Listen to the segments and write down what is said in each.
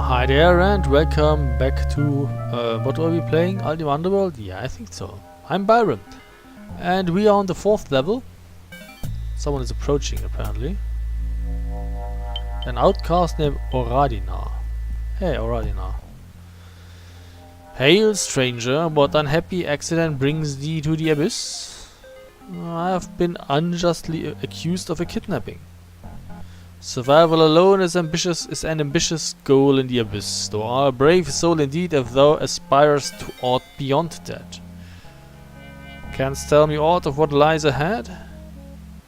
Hi there and welcome back to, what are we playing? Ultima Underworld? Yeah, I think so. I'm Byron. And we are on the 4th level. Someone is approaching apparently. An outcast named Oradina. Hey Oradina. Hail stranger, what unhappy accident brings thee to the abyss? I have been unjustly accused of a kidnapping. Survival alone is an ambitious goal in the abyss. Thou art a brave soul indeed if thou aspirest to aught beyond that. Canst tell me aught of what lies ahead?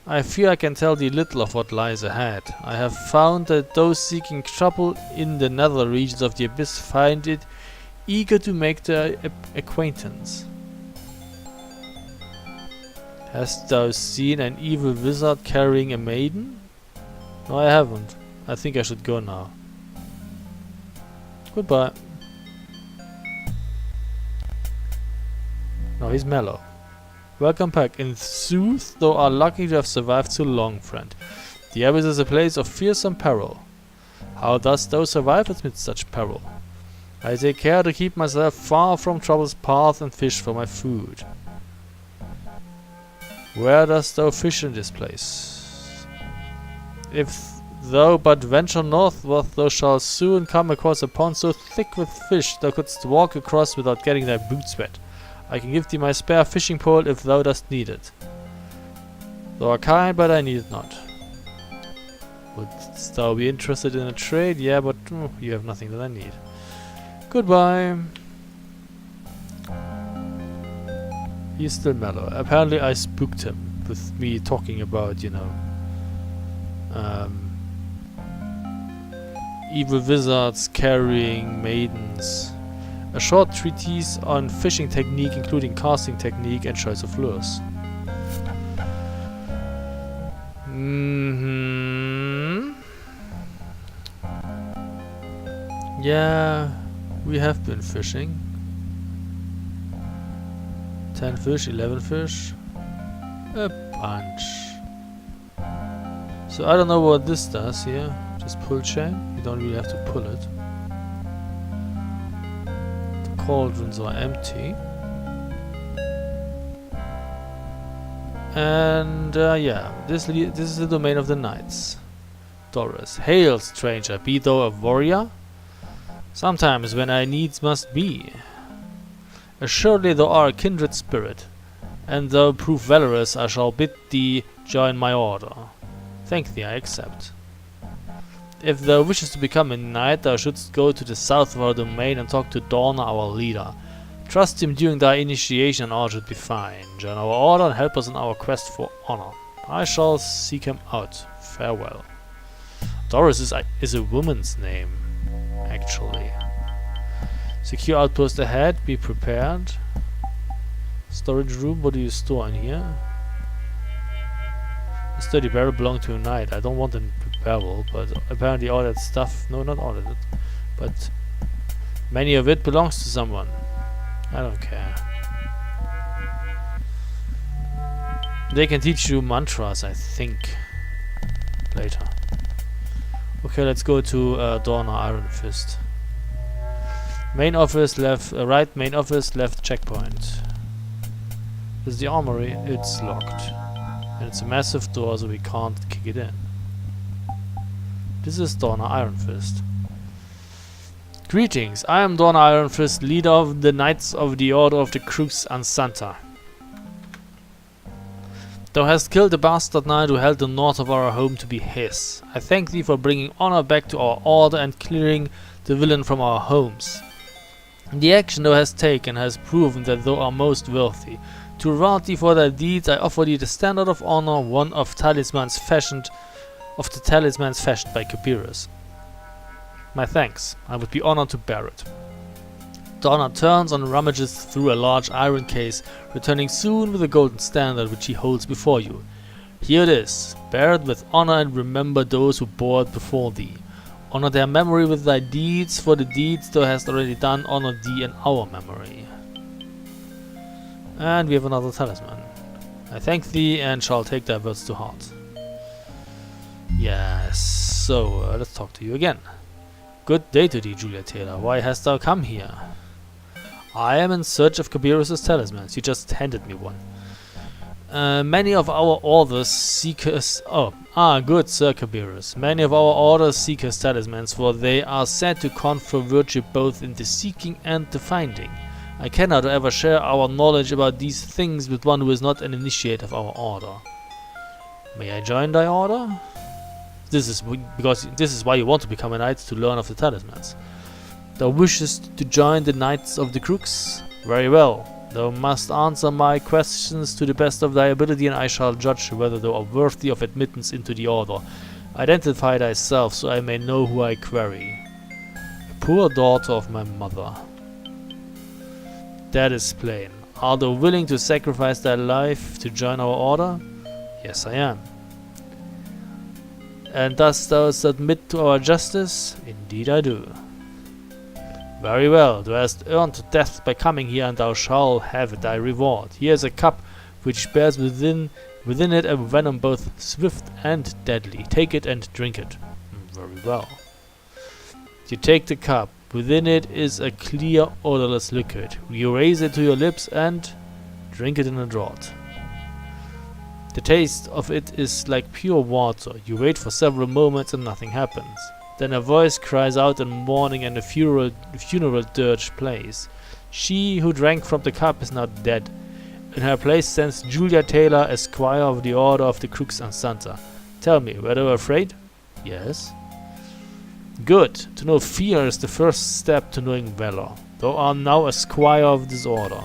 I fear I can tell thee little of what lies ahead. I have found that those seeking trouble in the nether regions of the abyss find it eager to make their acquaintance. Hast thou seen an evil wizard carrying a maiden? No, I haven't. I think I should go now. Goodbye. Now he's mellow. Welcome back. In sooth, thou art lucky to have survived so long, friend. The abyss is a place of fearsome peril. How dost thou survive amidst such peril? I take care to keep myself far from trouble's path and fish for my food. Where dost thou fish in this place? If thou but venture northward, thou shalt soon come across a pond so thick with fish thou couldst walk across without getting thy boots wet. I can give thee my spare fishing pole if thou dost need it. Thou art kind, but I need it not. Wouldst thou be interested in a trade? Yeah, but you have nothing that I need. Goodbye. He's still mellow. Apparently I spooked him with me talking about, you know, evil wizards carrying maidens. A short treatise on fishing technique including casting technique and choice of lures. Yeah, we have been fishing. 10 fish, 11 fish. A bunch. So I don't know what this does here. Just pull chain. You don't really have to pull it. The cauldrons are empty. And yeah, this is the domain of the knights. Doris. Hail, stranger, be thou a warrior? Sometimes when I needs must be. Assuredly thou art a kindred spirit, and thou prove valorous, I shall bid thee join my order. Thank thee, I accept. If thou wishes to become a knight, thou shouldst go to the south of our domain and talk to Dorna, our leader. Trust him during thy initiation and all should be fine. Join our order and help us in our quest for honor. I shall seek him out. Farewell. Doris is a woman's name, actually. Secure outpost ahead, be prepared. Storage room, what do you store in here? A sturdy barrel belonged to a knight. I don't want a barrel, but apparently all that stuff, no, not all of it, but many of it belongs to someone. I don't care. They can teach you mantras, I think, later. Okay, let's go to Dorna Iron Fist. Main office left, right main office, left checkpoint. This is the armory, it's locked. And it's a massive door, so we can't kick it in. This is Dorna Iron Fist. Greetings, I am Dorna Iron Fist, leader of the Knights of the Order of the Crux Ansanta. Thou hast killed the bastard knight who held the north of our home to be his. I thank thee for bringing honor back to our order and clearing the villain from our homes. The action thou hast taken has proven that thou art most worthy. To reward thee for thy deeds, I offer thee the standard of honor, one of the talismans fashioned by Kabirus. My thanks. I would be honored to bear it. Dorna turns and rummages through a large iron case, returning soon with a golden standard which he holds before you. Here it is. Bear it with honor and remember those who bore it before thee. Honor their memory with thy deeds, for the deeds thou hast already done honor thee in our memory. And we have another talisman. I thank thee and shall take thy words to heart. Yes, so let's talk to you again. Good day to thee, Julia Taylor. Why hast thou come here? I am in search of Cabirus's talismans. You just handed me one. Many of our orders seek his... good, Sir Cabirus. Many of our orders seek his talismans, for they are said to confer virtue both in the seeking and the finding. I cannot, however, share our knowledge about these things with one who is not an initiate of our order. May I join thy order? This is why you want to become a knight, to learn of the talismans. Thou wishest to join the Knights of the Crux? Very well. Thou must answer my questions to the best of thy ability, and I shall judge whether thou art worthy of admittance into the order. Identify thyself, so I may know who I query. A poor daughter of my mother. That is plain. Art thou willing to sacrifice thy life to join our order? Yes, I am. And dost thou submit to our justice? Indeed I do. Very well, thou hast earned death by coming here, and thou shalt have thy reward. Here is a cup which bears within it a venom both swift and deadly. Take it and drink it. Very well. You take the cup. Within it is a clear, odorless liquid. You raise it to your lips and drink it in a draught. The taste of it is like pure water. You wait for several moments and nothing happens. Then a voice cries out in mourning, and a funeral dirge plays. She who drank from the cup is now dead. In her place stands Julia Taylor, Esquire of the Order of the Crux Ansanta. Tell me, were you afraid? Yes. Good. To know fear is the first step to knowing valor. Thou art now a squire of this order.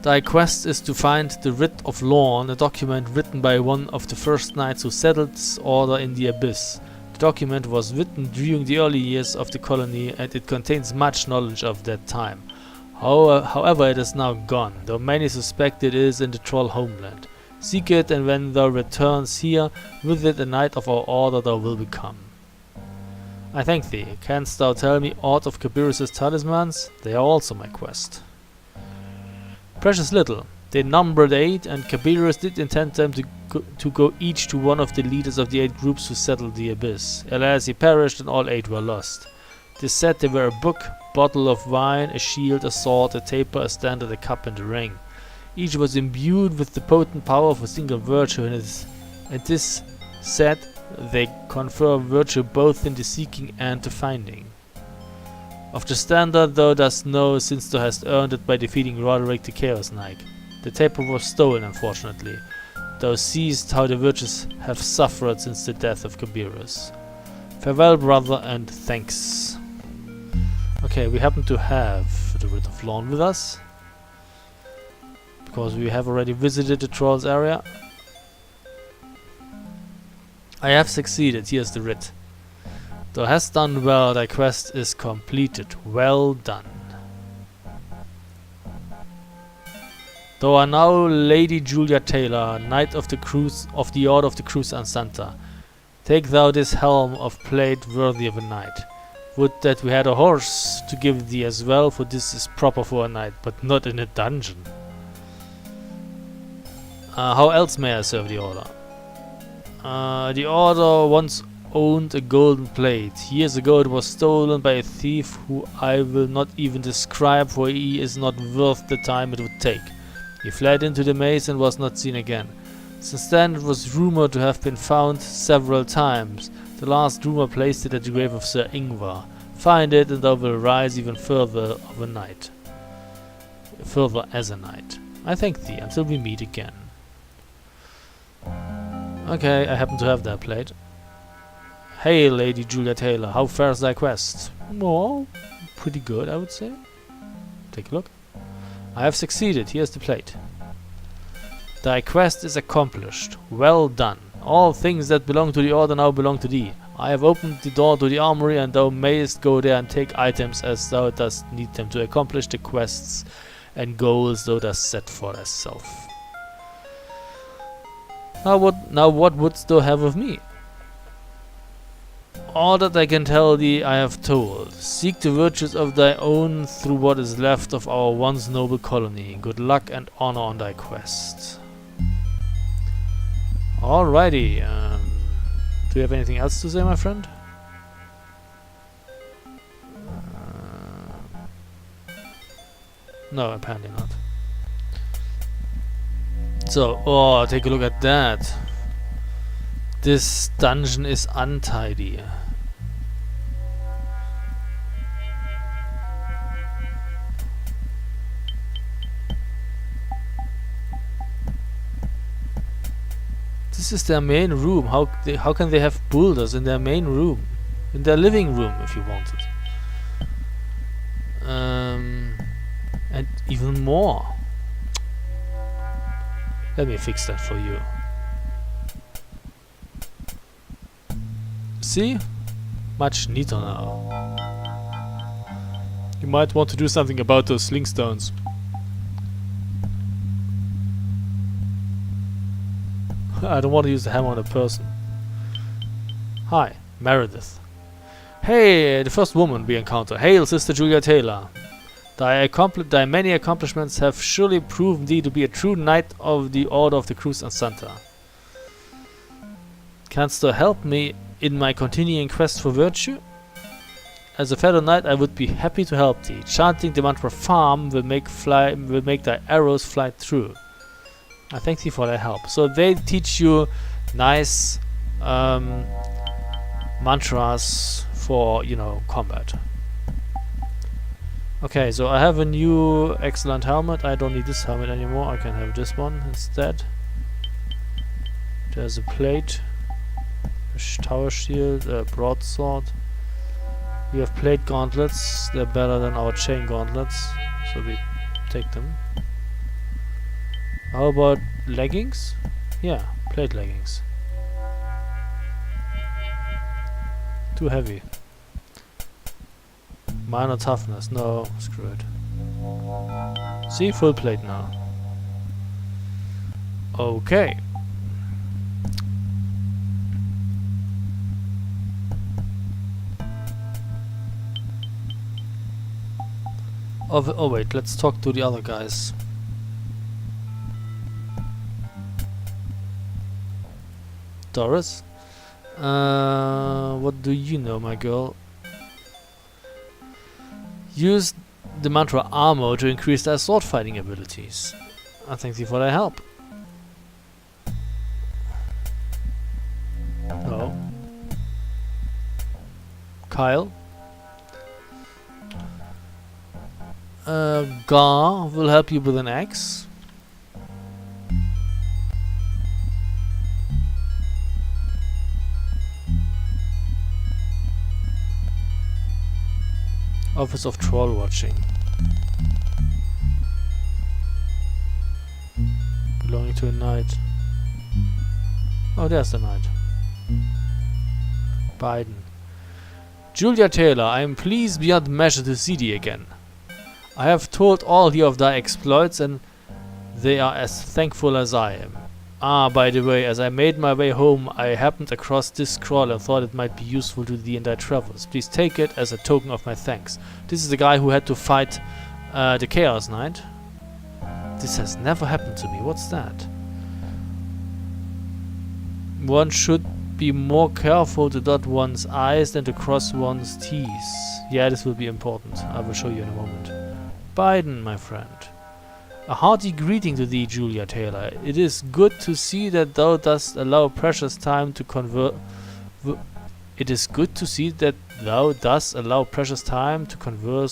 Thy quest is to find the Writ of Lorn, a document written by one of the first knights who settled this order in the Abyss. The document was written during the early years of the colony, and it contains much knowledge of that time. However, it is now gone, though many suspect it is in the Troll homeland. Seek it, and when thou returns here, with it a knight of our order thou will become. I thank thee. Canst thou tell me aught of Cabirus's talismans? They are also my quest. Precious little. They numbered 8, and Cabirus did intend them to go each to one of the leaders of the 8 groups who settled the Abyss. Alas, he perished, and all 8 were lost. 'Tis said they were a book, bottle of wine, a shield, a sword, a taper, a standard, a cup, and a ring. Each was imbued with the potent power of a single virtue, and it is said they confer virtue both in the seeking and the finding. Of the standard thou dost know, since thou hast earned it by defeating Roderick the Chaos Knight. The taper was stolen, unfortunately. Thou seest how the virtues have suffered since the death of Cabirus. Farewell, brother, and thanks. Okay, we happen to have the Writ of Lorn with us, because we have already visited the Trolls area. I have succeeded. Here's the writ. Thou hast done well. Thy quest is completed. Well done. Thou art now Lady Julia Taylor, Knight of the Order of the Crux Ansanta. Take thou this helm of plate worthy of a knight. Would that we had a horse to give thee as well, for this is proper for a knight, but not in a dungeon. How else may I serve the order? The order once owned a golden plate. Years ago it was stolen by a thief who I will not even describe, for he is not worth the time it would take. He fled into the maze and was not seen again. Since then it was rumored to have been found several times. The last rumor placed it at the grave of Sir Ingvar. Find it and thou will rise even further of a knight. Further as a knight. I thank thee until we meet again. Okay, I happen to have that plate. Hey, Lady Julia Taylor, how fares thy quest? Oh, pretty good, I would say. Take a look. I have succeeded. Here's the plate. Thy quest is accomplished. Well done. All things that belong to the order now belong to thee. I have opened the door to the armory, and thou mayest go there and take items as thou dost need them to accomplish the quests and goals thou dost set for thyself. Now what wouldst thou have of me? All that I can tell thee I have told. Seek the virtues of thy own through what is left of our once noble colony. Good luck and honor on thy quest. Alrighty, do you have anything else to say, my friend? No, apparently not. So, oh, take a look at that. This dungeon is untidy. This is their main room. How can they have boulders in their main room? In their living room, if you wanted. And even more. Let me fix that for you. See? Much neater now. You might want to do something about those sling stones. I don't want to use the hammer on a person. Hi, Meredith. Hey, the first woman we encounter. Hail, Sister Julia Taylor. Thy many accomplishments have surely proven thee to be a true knight of the Order of the Crux Ansanta. Canst thou help me in my continuing quest for virtue? As a fellow knight, I would be happy to help thee. Chanting the mantra "Farm" will make thy arrows fly true. I thank thee for thy help. So they teach you nice mantras for, you know, combat. Okay, so I have a new excellent helmet. I don't need this helmet anymore. I can have this one instead. There's a plate, a tower shield, a broadsword. We have plate gauntlets. They're better than our chain gauntlets, so we take them. How about leggings? Yeah, plate leggings. Too heavy. Minor toughness. No, screw it. See, full plate now. Okay. Oh wait, let's talk to the other guys. Doris? What do you know, my girl? Use the mantra "Armor" to increase thy sword fighting abilities. I thank thee for thy help. No. Kyle? Gar will help you with an axe. Office of Troll Watching. Belonging to a knight. Oh, there's the knight. Biden. Julia Taylor, I am pleased beyond measure to see thee again. I have told all here of thy exploits, and they are as thankful as I am. Ah, by the way, as I made my way home, I happened across this scroll and thought it might be useful to thee in thy travels. Please take it as a token of my thanks. This is the guy who had to fight the Chaos Knight. This has never happened to me. What's that? One should be more careful to dot one's I's than to cross one's T's. Yeah, this will be important. I will show you in a moment. Biden, my friend. A hearty greeting to thee, Julia Taylor. It is good to see that thou dost allow precious time to converse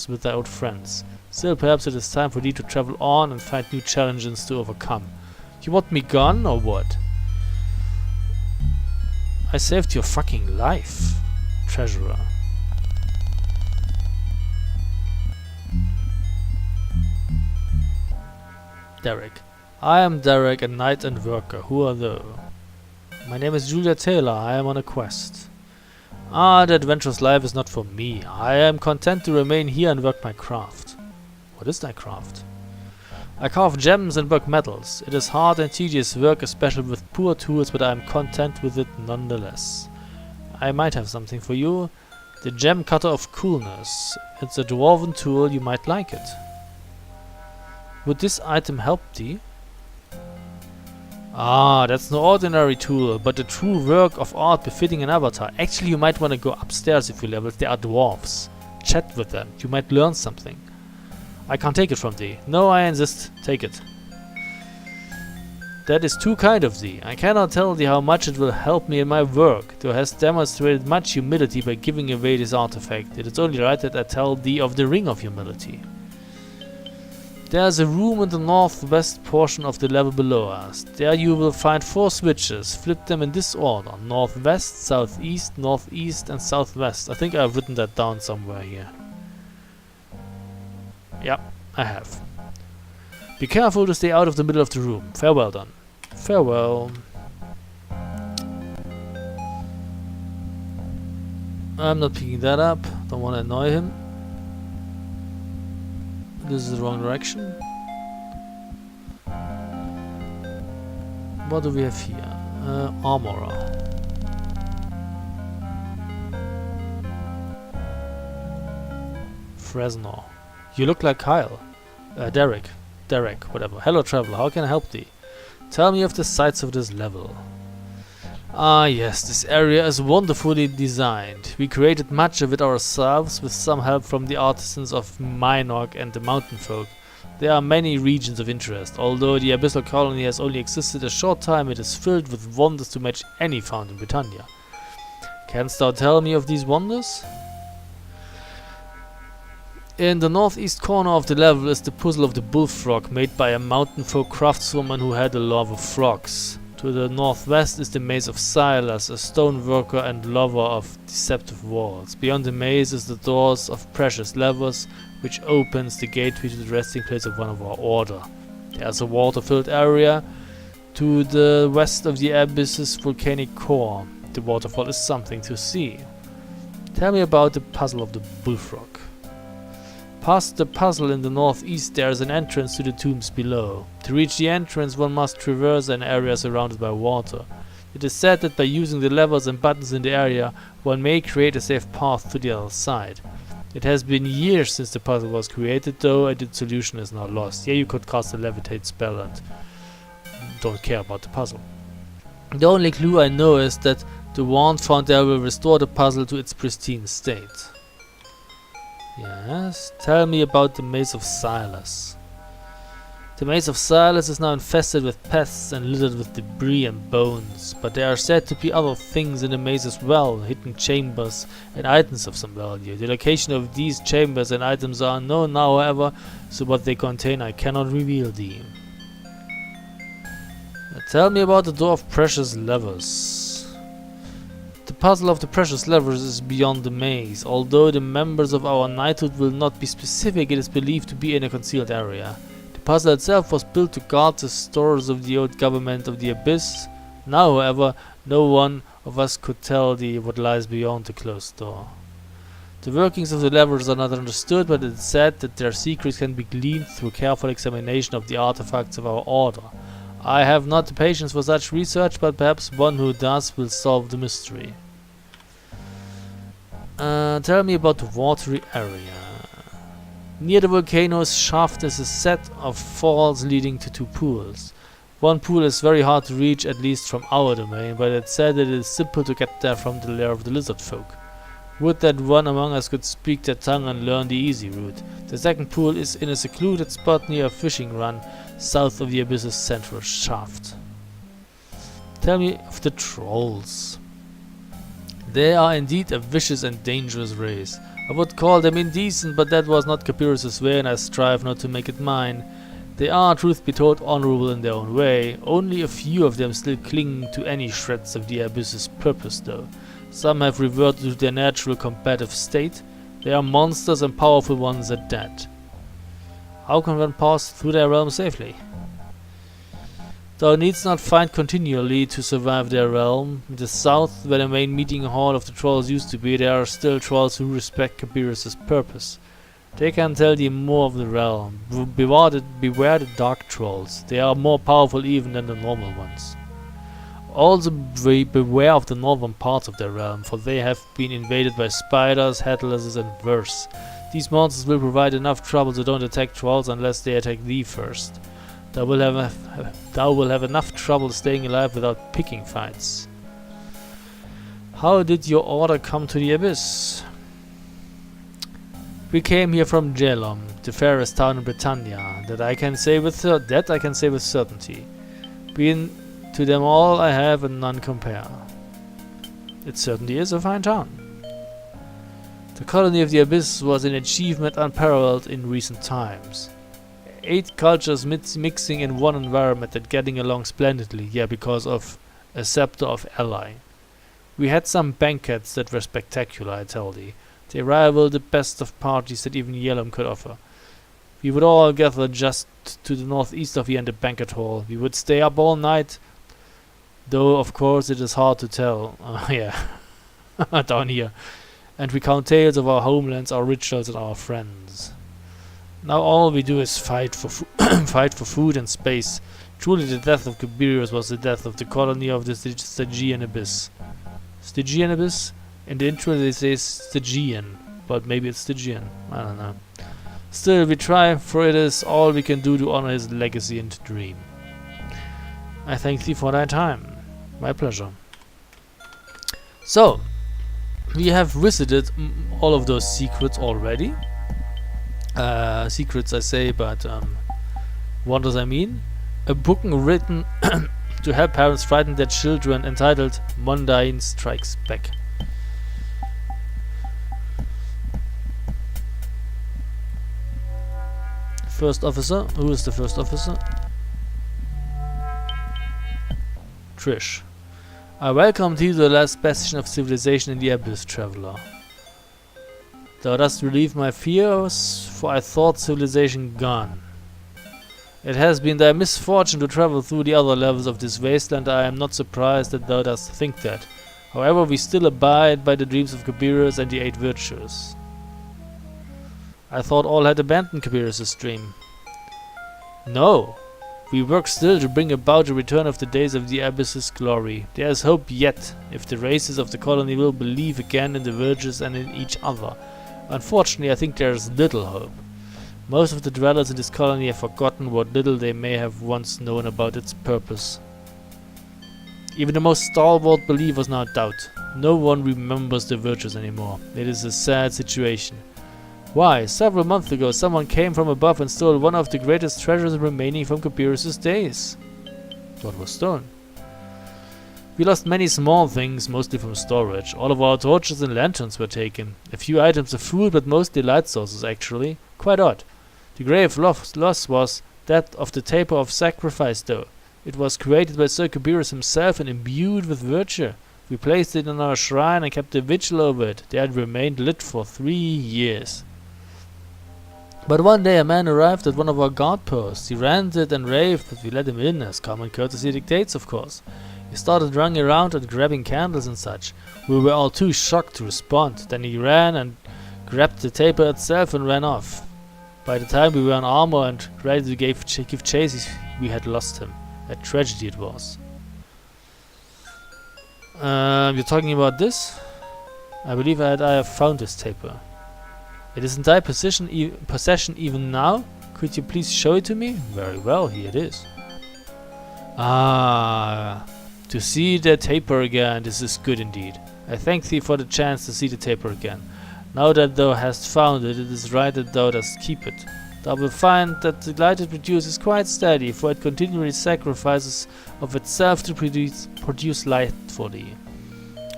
with thy old friends. Still, perhaps it is time for thee to travel on and find new challenges to overcome. You want me gone, or what? I saved your fucking life, treasurer. Derek. I am Derek, a knight and worker. Who are thou? My name is Julia Taylor. I am on a quest. Ah, the adventurous life is not for me. I am content to remain here and work my craft. What is thy craft? I carve gems and work metals. It is hard and tedious work, especially with poor tools, but I am content with it nonetheless. I might have something for you. The gem cutter of coolness. It's a dwarven tool. You might like it. Would this item help thee? Ah, that's no ordinary tool, but a true work of art befitting an avatar. Actually, you might want to go upstairs if you level. There are dwarves. Chat with them. You might learn something. I can't take it from thee. No, I insist. Take it. That is too kind of thee. I cannot tell thee how much it will help me in my work. Thou hast demonstrated much humility by giving away this artifact. It is only right that I tell thee of the Ring of Humility. There is a room in the northwest portion of the level below us. There you will find 4 switches. Flip them in this order. Northwest, southeast, northeast and southwest. I think I've written that down somewhere here. Yeah, I have. Be careful to stay out of the middle of the room. Farewell then. Farewell. I'm not picking that up. Don't want to annoy him. This is the wrong direction. What do we have here? Armorer. Fresno. You look like Kyle. Derek, whatever. Hello traveler, how can I help thee? Tell me of the sights of this level. Ah yes, this area is wonderfully designed. We created much of it ourselves with some help from the artisans of Minorg and the mountain folk. There are many regions of interest. Although the abyssal colony has only existed a short time, it is filled with wonders to match any found in Britannia. Canst thou tell me of these wonders? In the northeast corner of the level is the puzzle of the bullfrog, made by a mountain folk craftswoman who had a love of frogs. To the northwest is the Maze of Silas, a stone worker and lover of deceptive walls. Beyond the maze is the Doors of Precious Levers, which opens the gateway to the resting place of one of our order. There is a water-filled area to the west of the abyss's volcanic core. The waterfall is something to see. Tell me about the puzzle of the bullfrog. Past the puzzle in the northeast there is an entrance to the tombs below. To reach the entrance one must traverse an area surrounded by water. It is said that by using the levers and buttons in the area one may create a safe path to the other side. It has been years since the puzzle was created though, and its solution is now lost. Yeah, you could cast a levitate spell and don't care about the puzzle. The only clue I know is that the wand found there will restore the puzzle to its pristine state. Yes, tell me about the Maze of Silas. The Maze of Silas is now infested with pests and littered with debris and bones, but there are said to be other things in the maze as well, hidden chambers and items of some value. The location of these chambers and items are unknown now, however, so what they contain I cannot reveal thee. Tell me about the Door of Precious Levers. The puzzle of the precious levers is beyond the maze. Although the members of our knighthood will not be specific, it is believed to be in a concealed area. The puzzle itself was built to guard the stores of the old government of the abyss. Now, however, no one of us could tell thee what lies beyond the closed door. The workings of the levers are not understood, but it is said that their secrets can be gleaned through careful examination of the artifacts of our order. I have not the patience for such research, but perhaps one who does will solve the mystery. Tell me about the watery area. Near the volcano's shaft is a set of falls leading to 2 pools. One pool is very hard to reach, at least from our domain, but it said that it is simple to get there from the lair of the lizard folk. Would that one among us could speak their tongue and learn the easy route. The second pool is in a secluded spot near a fishing run, south of the abyss's central shaft. Tell me of the trolls. They are indeed a vicious and dangerous race. I would call them indecent, but that was not Capyrus's way and I strive not to make it mine. They are, truth be told, honorable in their own way. Only a few of them still cling to any shreds of the abyss's purpose though. Some have reverted to their natural combative state. They are monsters and powerful ones at that. How can one pass through their realm safely? Thou needst not fight continually to survive their realm. In the south, where the main meeting hall of the trolls used to be, there are still trolls who respect Capyrus's purpose. They can tell thee more of the realm. Beware the dark trolls. They are more powerful even than the normal ones. Also beware of the northern parts of their realm, for they have been invaded by spiders, headlesses and worse. These monsters will provide enough trouble, so don't attack trolls unless they attack thee first. Thou will have enough trouble staying alive without picking fights. How did your order come to the abyss? We came here from Jelom, the fairest town in Britannia. That I can say with certainty. Been to them all I have and none compare. It certainly is a fine town. The colony of the Abyss was an achievement unparalleled in recent times. 8 cultures mixing in one environment and getting along splendidly, yeah, because of a scepter of ally. We had some banquets that were spectacular, I tell thee. They rivaled the best of parties that even Yellum could offer. We would all gather just to the northeast of here in the banquet hall. We would stay up all night, though of course it is hard to tell. Yeah, down here. And recount tales of our homelands, our rituals, and our friends. Now all we do is fight for fight for food and space. Truly the death of Cabirius was the death of the colony of the Stygian Abyss. Stygian Abyss? In the intro they say Stygian, but maybe it's Stygian. I don't know. Still, we try, for it is all we can do to honor his legacy and dream. I thank thee for thy time. My pleasure. So, we have visited all of those secrets already. Secrets I say, but wonders I mean. A book written to help parents frighten their children, entitled Mundane Strikes Back. First officer. Who is the first officer? Trish. I welcome thee to the last bastion of civilization in the Abyss, traveler. Thou dost relieve my fears, for I thought civilization gone. It has been thy misfortune to travel through the other levels of this wasteland. I am not surprised that thou dost think that. However, we still abide by the dreams of Cabirius and the 8 virtues. I thought all had abandoned Cabirius' dream. No. We work still to bring about the return of the days of the Abyss's glory. There is hope yet, if the races of the colony will believe again in the virtues and in each other. Unfortunately, I think there is little hope. Most of the dwellers in this colony have forgotten what little they may have once known about its purpose. Even the most stalwart believers now doubt. No one remembers the virtues anymore. It is a sad situation. Why, several months ago someone came from above and stole one of the greatest treasures remaining from Cabirius' days. What was stolen? We lost many small things, mostly from storage. All of our torches and lanterns were taken. A few items of food, but mostly light sources actually. Quite odd. The grave loss was that of the taper of sacrifice, though. It was created by Sir Cabirius himself and imbued with virtue. We placed it in our shrine and kept a vigil over it. There it remained lit for 3 years. But one day a man arrived at one of our guard posts. He ranted and raved that we let him in, as common courtesy dictates, of course. He started running around and grabbing candles and such. We were all too shocked to respond. Then he ran and grabbed the taper itself and ran off. By the time we were in armor and ready to give chase, we had lost him. A tragedy it was. You're talking about this? I believe I have found this taper. It is in thy possession even now? Could you please show it to me? Very well, here it is. Ah, to see the taper again, this is good indeed. I thank thee for the chance to see the taper again. Now that thou hast found it, it is right that thou dost keep it. Thou wilt find that the light it produces is quite steady, for it continually sacrifices of itself to produce light for thee.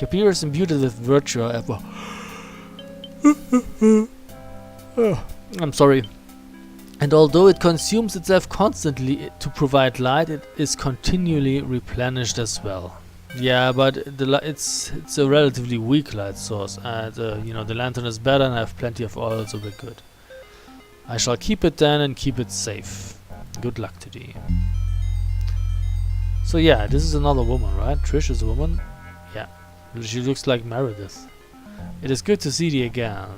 Cabirius imbued it with virtue, however. I'm sorry. And although it consumes itself constantly to provide light, it is continually replenished as well. Yeah, but it's a relatively weak light source, and the lantern is better, and I have plenty of oil, so we're good. I shall keep it then and keep it safe. Good luck to thee. So yeah, this is another woman, right? Trish is a woman. Yeah, she looks like Meredith. It is good to see thee again.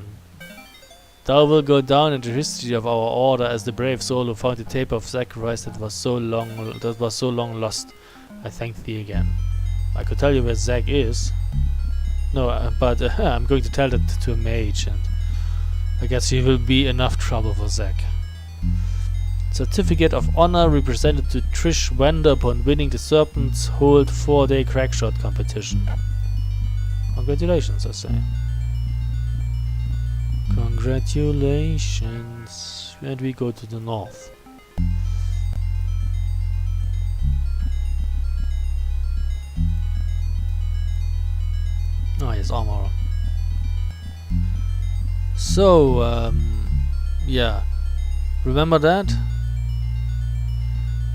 Thou wilt go down in the history of our order as the brave soul who found the taper of sacrifice that was so long lost. I thank thee again. I could tell you where Zack is. No, but I'm going to tell that to a mage, and I guess he will be enough trouble for Zack. Certificate of Honor represented to Trish Wender upon winning the Serpent's Hold 4-day crackshot competition. Congratulations, I say. Congratulations. Congratulations. And we go to the north. Oh, yes, armor. So, yeah. Remember that?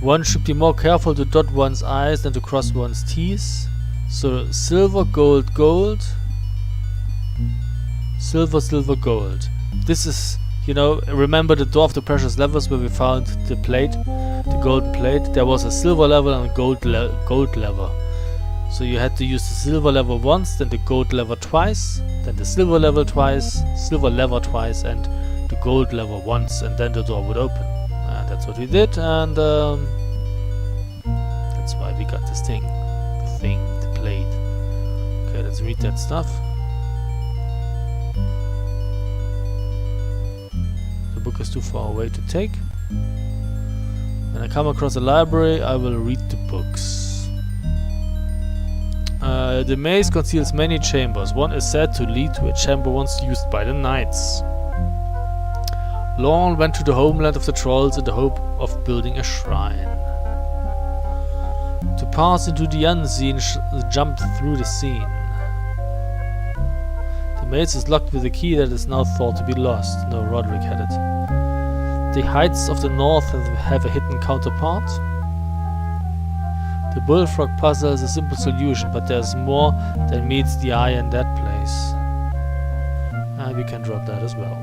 One should be more careful to dot one's I's than to cross one's T's. So, silver, gold, gold. Silver, silver, gold. This is, you know, remember the door of the precious levels where we found the plate, the golden plate? There was a silver level and a gold lever. So you had to use the silver lever once, then the gold lever twice, then the silver lever twice, and the gold lever once, and then the door would open. And that's what we did, and that's why we got this thing. The plate. Okay, let's read that stuff. The book is too far away to take. When I come across a library, I will read the books. The maze conceals many chambers. One is said to lead to a chamber once used by the knights. Lorne went to the homeland of the trolls in the hope of building a shrine. To pass into the unseen, jump through the scene. The maze is locked with a key that is now thought to be lost. No, Roderick had it. The heights of the north have a hidden counterpart. The bullfrog puzzle is a simple solution, but there's more than meets the eye in that place. And we can drop that as well.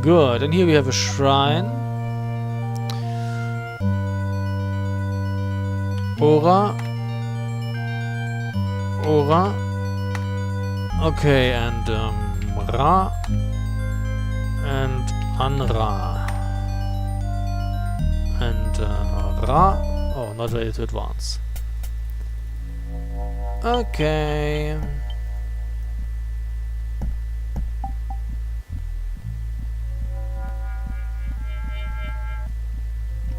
Good, and here we have a shrine. Aura. Okay, and Ra. And Anra. And Ra. Oh, not ready to advance. Okay.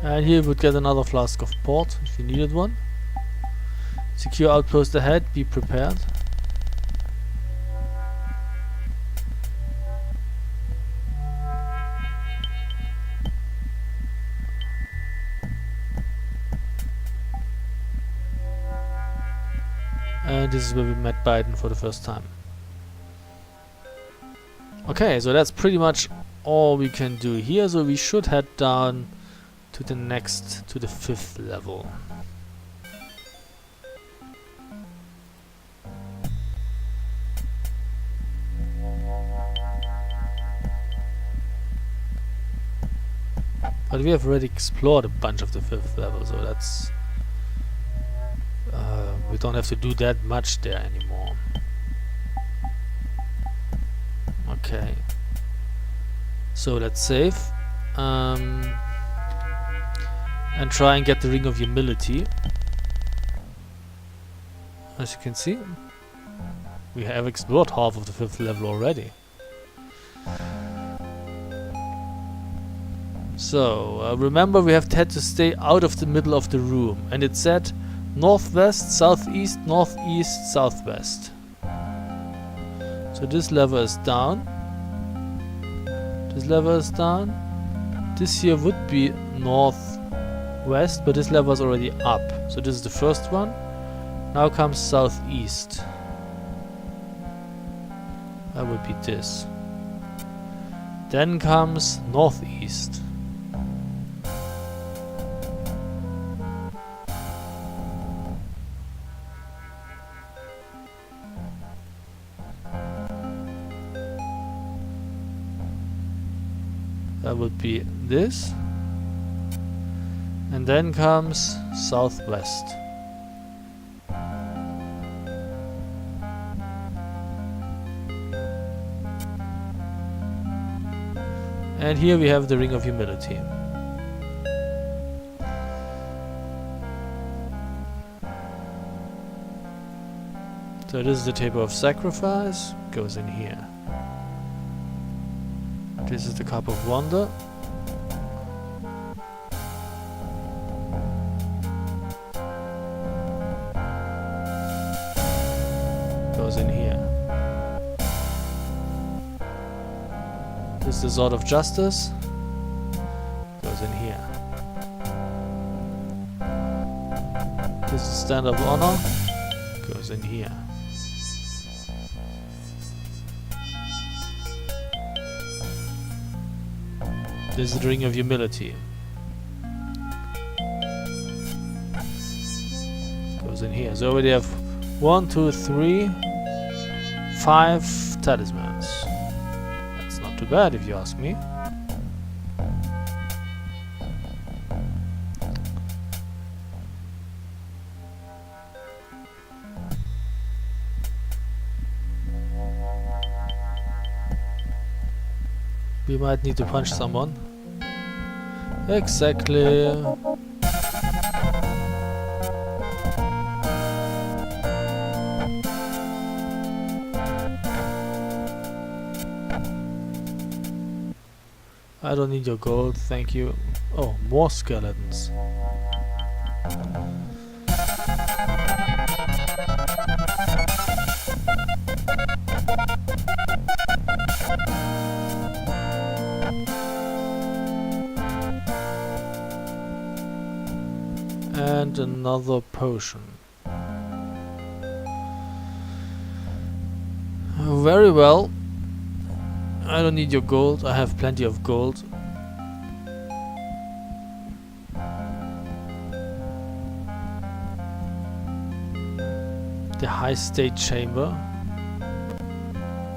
And here we would get another flask of port if you needed one. Secure outpost ahead, be prepared. And this is where we met Biden for the first time. Okay, so that's pretty much all we can do here, so we should head down to the next, to the 5th level. But we have already explored a bunch of the 5th level, so that's... we don't have to do that much there anymore. Okay. So let's save. And try and get the Ring of Humility. As you can see, we have explored half of the 5th level already. So, remember we have had to stay out of the middle of the room, and it said northwest, southeast, northeast, southwest. So this lever is down. This lever is down. This here would be northwest, but this lever is already up. So this is the first one. Now comes southeast. That would be this. Then comes northeast. That would be this. And then comes southwest. And here we have the Ring of Humility. So this is the Table of Sacrifice, goes in here. This is the Cup of Wonder. Goes in here. This is the Sword of Justice. Goes in here. This is Stand of Honor. Goes in here. This is the Ring of Humility. Goes in here. So we already have 1, 2, 3, 5 talismans. That's not too bad if you ask me. We might need to punch someone. Exactly. I don't need your gold, thank you. Oh, more skeletons. And another potion. Very well. I don't need your gold, I have plenty of gold. The High State Chamber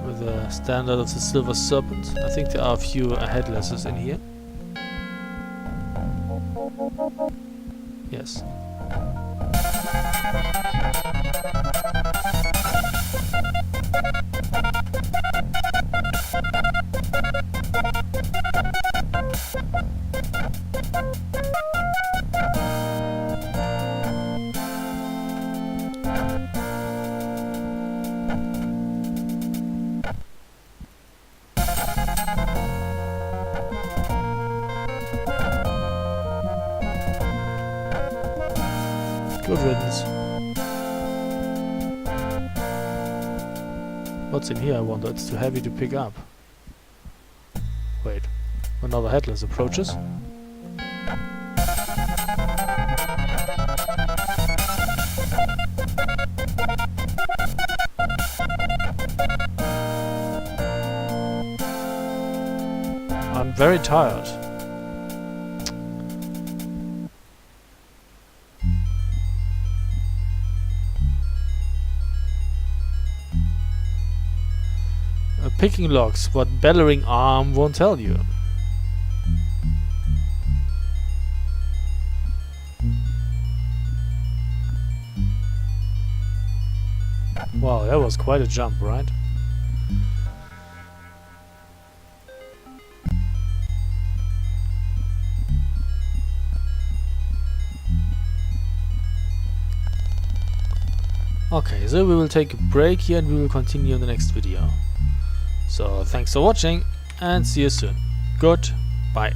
with the standard of the Silver Serpent. I think there are a few headlesses in here. Yes. Good riddance. What's in here, I wonder? It's too heavy to pick up. Wait. Another headless approaches. I'm very tired. Picking locks, what bellowing arm won't tell you. Wow, that was quite a jump, right? Okay, so we will take a break here and we will continue in the next video. So thanks for watching and see you soon. Goodbye.